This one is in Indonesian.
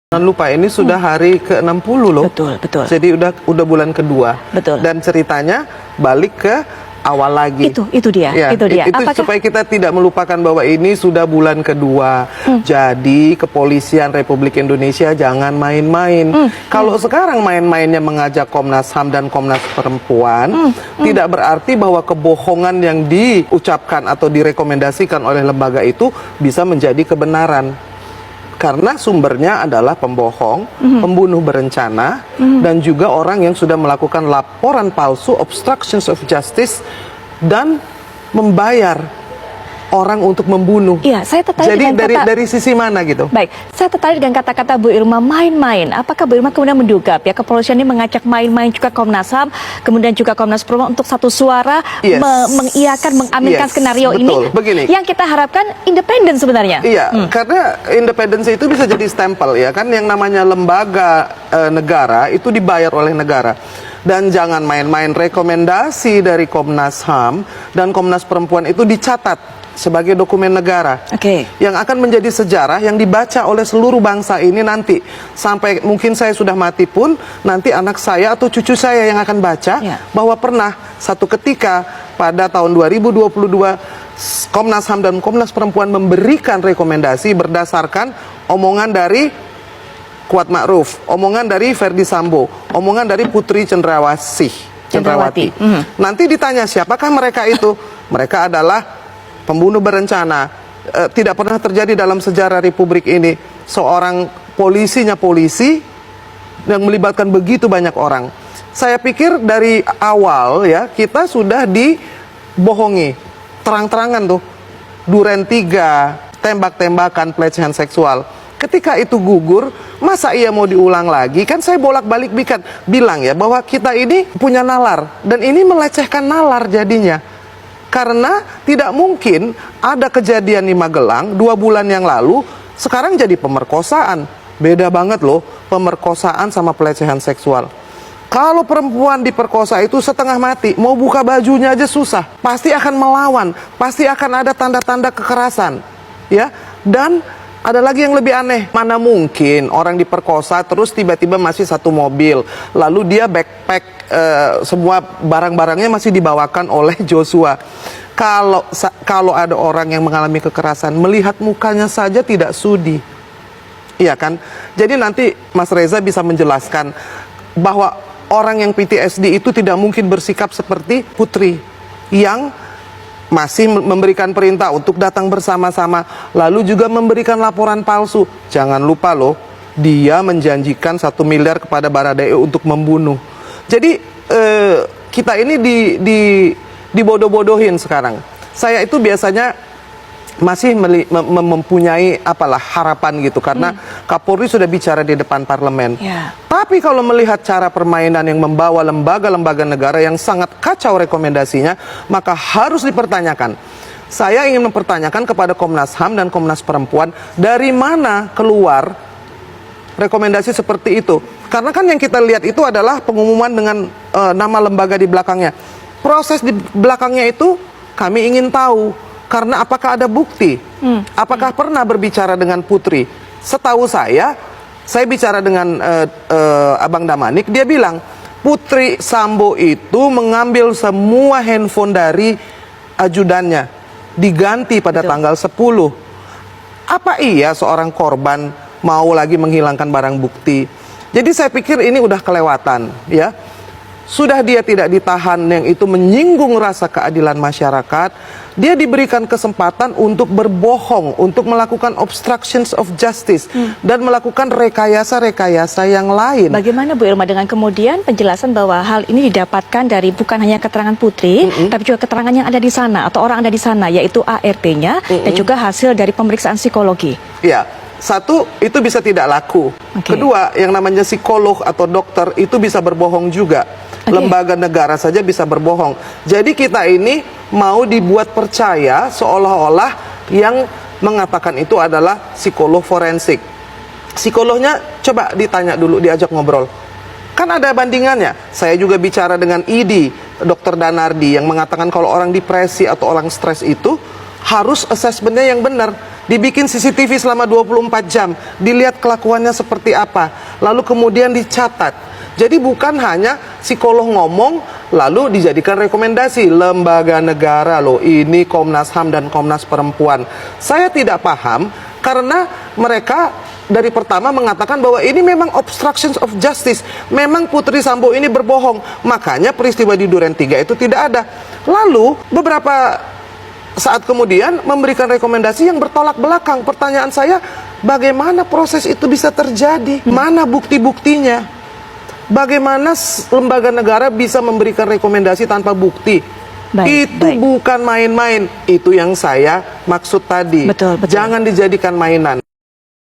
Jangan lupa ini sudah hari ke-60 loh. Betul, betul. Jadi udah bulan kedua. Betul. Dan ceritanya balik ke awal lagi. Itu dia, ya, itu dia. Itu Apakah... supaya kita tidak melupakan bahwa ini sudah bulan kedua. Jadi kepolisian Republik Indonesia jangan main-main. Kalau sekarang main-mainnya mengajak Komnas HAM dan Komnas Perempuan, tidak berarti bahwa kebohongan yang diucapkan atau direkomendasikan oleh lembaga itu bisa menjadi kebenaran. Karena sumbernya adalah pembohong, pembunuh berencana, dan juga orang yang sudah melakukan laporan palsu, obstructions of justice, dan membayar orang untuk membunuh. Iya, saya tertarik Jadi dengan dari sisi mana gitu? Baik, saya tertarik dengan kata-kata Bu Irma main-main. Apakah Bu Irma kemudian menduga pihak kepolisian ini mengajak main-main juga Komnas HAM, kemudian juga Komnas Perempuan untuk satu suara mengiyakan, mengaminkan skenario betul. ini? Begini. Yang kita harapkan independen sebenarnya. Iya, karena independensi itu bisa jadi stempel ya kan, yang namanya lembaga negara itu dibayar oleh negara. Dan jangan main-main, rekomendasi dari Komnas HAM dan Komnas Perempuan itu dicatat sebagai dokumen negara yang akan menjadi sejarah yang dibaca oleh seluruh bangsa ini nanti. Sampai mungkin saya sudah mati pun nanti anak saya atau cucu saya yang akan baca bahwa pernah satu ketika pada tahun 2022 Komnas HAM dan Komnas Perempuan memberikan rekomendasi berdasarkan omongan dari Kuat Ma'ruf, omongan dari Ferdi Sambo, omongan dari Putri Cendrawati. Nanti ditanya siapakah mereka itu? Mereka adalah pembunuh berencana. Tidak pernah terjadi dalam sejarah Republik ini seorang polisi yang melibatkan begitu banyak orang. Saya pikir dari awal ya kita sudah dibohongi terang-terangan tuh. Duren 3, tembak-tembakan, pelecehan seksual. Ketika itu gugur, masa ia mau diulang lagi? Kan saya bolak-balik bilang ya bahwa kita ini punya nalar dan ini melecehkan nalar jadinya. Karena tidak mungkin ada kejadian di Magelang 2 bulan yang lalu, sekarang jadi pemerkosaan. Beda banget loh, pemerkosaan sama pelecehan seksual. Kalau perempuan diperkosa itu setengah mati, mau buka bajunya aja susah. Pasti akan melawan, pasti akan ada tanda-tanda kekerasan. Ya, dan ada lagi yang lebih aneh, mana mungkin orang diperkosa terus tiba-tiba masih satu mobil, lalu dia backpack, semua barang-barangnya masih dibawakan oleh Joshua. Kalau ada orang yang mengalami kekerasan, melihat mukanya saja tidak sudi, iya kan? Jadi nanti Mas Reza bisa menjelaskan bahwa orang yang PTSD itu tidak mungkin bersikap seperti Putri yang masih memberikan perintah untuk datang bersama-sama, lalu juga memberikan laporan palsu. Jangan lupa loh, dia menjanjikan 1 miliar kepada Baradae untuk membunuh. Jadi kita ini dibodoh-bodohin sekarang. Saya itu biasanya masih mempunyai harapan gitu karena Kapolri sudah bicara di depan parlemen. Tapi kalau melihat cara permainan yang membawa lembaga-lembaga negara yang sangat kacau rekomendasinya, maka harus dipertanyakan. Saya ingin mempertanyakan kepada Komnas HAM dan Komnas Perempuan, dari mana keluar rekomendasi seperti itu? Karena kan yang kita lihat itu adalah pengumuman dengan nama lembaga di belakangnya. Proses di belakangnya itu kami ingin tahu. Karena apakah ada bukti? Apakah pernah berbicara dengan Putri? Setahu saya bicara dengan Abang Damanik, dia bilang Putri Sambo itu mengambil semua handphone dari ajudannya, diganti pada tanggal 10. Apa iya seorang korban mau lagi menghilangkan barang bukti? Jadi saya pikir ini udah kelewatan, ya. Sudah dia tidak ditahan yang itu menyinggung rasa keadilan masyarakat, dia diberikan kesempatan untuk berbohong, untuk melakukan obstructions of justice, dan melakukan rekayasa-rekayasa yang lain. Bagaimana Bu Irma dengan kemudian penjelasan bahwa hal ini didapatkan dari bukan hanya keterangan Putri, tapi juga keterangan yang ada di sana, atau orang ada di sana, yaitu ART-nya, dan juga hasil dari pemeriksaan psikologi? Ya. Satu, itu bisa tidak laku. Kedua, yang namanya psikolog atau dokter itu bisa berbohong juga. Lembaga negara saja bisa berbohong. Jadi kita ini mau dibuat percaya seolah-olah yang mengatakan itu adalah psikolog forensik. Psikolognya coba ditanya dulu, diajak ngobrol. Kan ada bandingannya. Saya juga bicara dengan ID, Dr. Danardi, yang mengatakan kalau orang depresi atau orang stres itu harus asesmennya yang benar. dibikin CCTV selama 24 jam, dilihat kelakuannya seperti apa, lalu kemudian dicatat. Jadi bukan hanya psikolog ngomong lalu dijadikan rekomendasi. Lembaga negara loh, ini Komnas HAM dan Komnas Perempuan. Saya tidak paham karena mereka dari pertama mengatakan bahwa ini memang obstruction of justice. Memang Putri Sambo ini berbohong. Makanya peristiwa di Duren 3 itu tidak ada. Lalu beberapa saat kemudian memberikan rekomendasi yang bertolak belakang. Pertanyaan saya, bagaimana proses itu bisa terjadi? Mana bukti-buktinya? Bagaimana lembaga negara bisa memberikan rekomendasi tanpa bukti? Itu bukan main-main. Itu yang saya maksud tadi. Betul, betul. Jangan dijadikan mainan.